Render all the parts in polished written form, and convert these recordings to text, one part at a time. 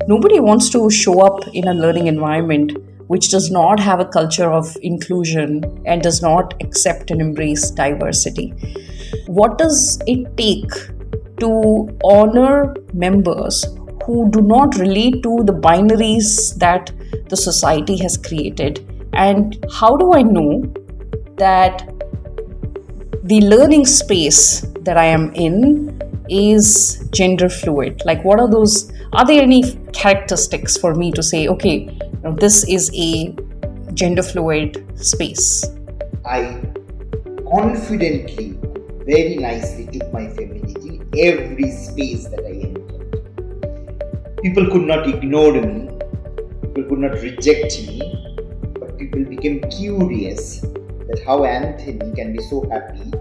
Nobody wants to show up in a learning environment which does not have a culture of inclusion and does not accept and embrace diversity. What does it take to honor members who do not relate to the binaries that the society has created? And how do I know that the learning space that I am in is gender fluid? Like, what are those? Are there any characteristics for me to say, okay, this is a gender fluid space? I confidently, very nicely took my femininity in every space that I entered. People could not ignore me, people could not reject me, but people became curious that how Anthony can be so happy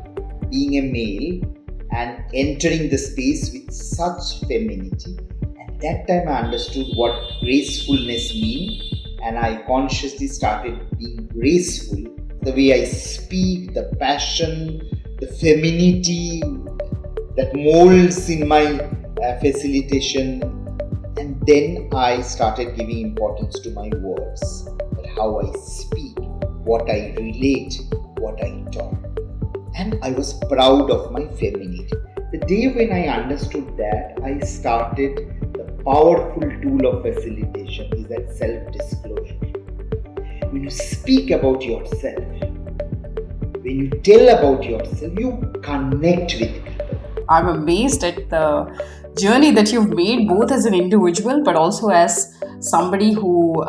being a male and entering the space with such femininity. At that time I understood what gracefulness means, and I consciously started being graceful. The way I speak, the passion, the femininity that molds in my facilitation. And then I started giving importance to my words, that how I speak, what I relate, what I talk. And I was proud of my femininity. The day when I understood that, I started the powerful tool of facilitation is that self-disclosure. When you speak about yourself, when you tell about yourself, you connect with people. I'm amazed at the journey that you've made, both as an individual but also as somebody who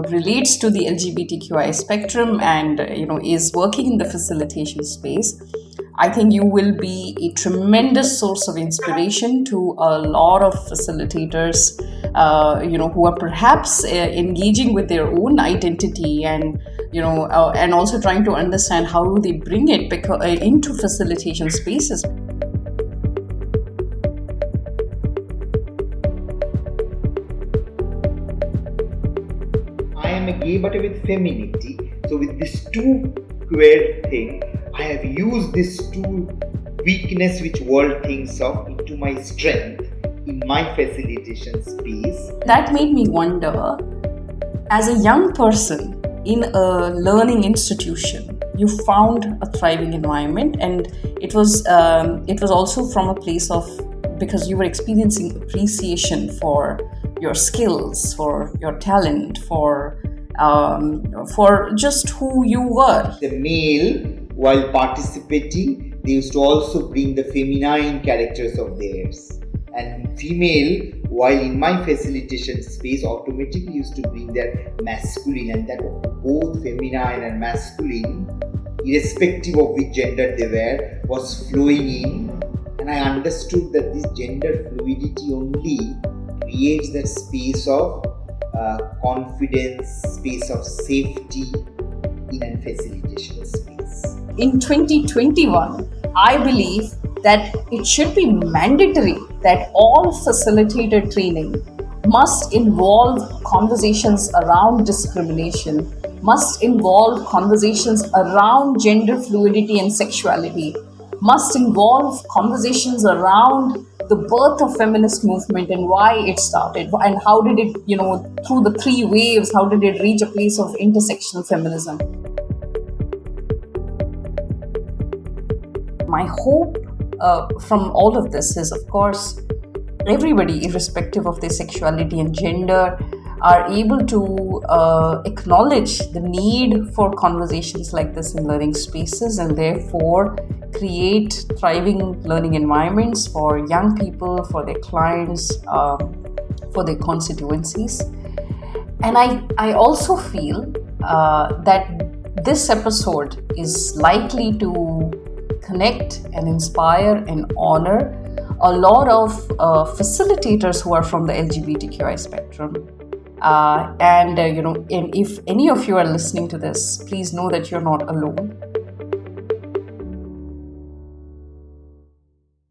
relates to the LGBTQIA spectrum and is working in the facilitation space. I think you will be a tremendous source of inspiration to a lot of facilitators who are perhaps engaging with their own identity and and also trying to understand how do they bring it into facilitation spaces. I am a gay but with femininity. So with these two queer thing, I have used these two weakness which world thinks of into my strength in my facilitation space. That made me wonder, as a young person in a learning institution, you found a thriving environment, and it was also from a place of, because you were experiencing appreciation for your skills, for your talent, for just who you were. The male, while participating, they used to also bring the feminine characters of theirs, and female, while in my facilitation space, automatically used to bring their masculine, and that both feminine and masculine, irrespective of which gender they were, was flowing in. And I understood that this gender fluidity only creates that space of confidence, space of safety in a facilitation space. In 2021, I believe that it should be mandatory that all facilitator training must involve conversations around discrimination, must involve conversations around gender fluidity and sexuality, must involve conversations around the birth of feminist movement and why it started, and how did it, through the three waves, how did it reach a place of intersectional feminism. My hope from all of this is, of course, everybody, irrespective of their sexuality and gender, are able to acknowledge the need for conversations like this in learning spaces, and therefore create thriving learning environments for young people, for their clients, for their constituencies. And I also feel that this episode is likely to connect and inspire and honor a lot of facilitators who are from the LGBTQI spectrum. And if any of you are listening to this, please know that you're not alone.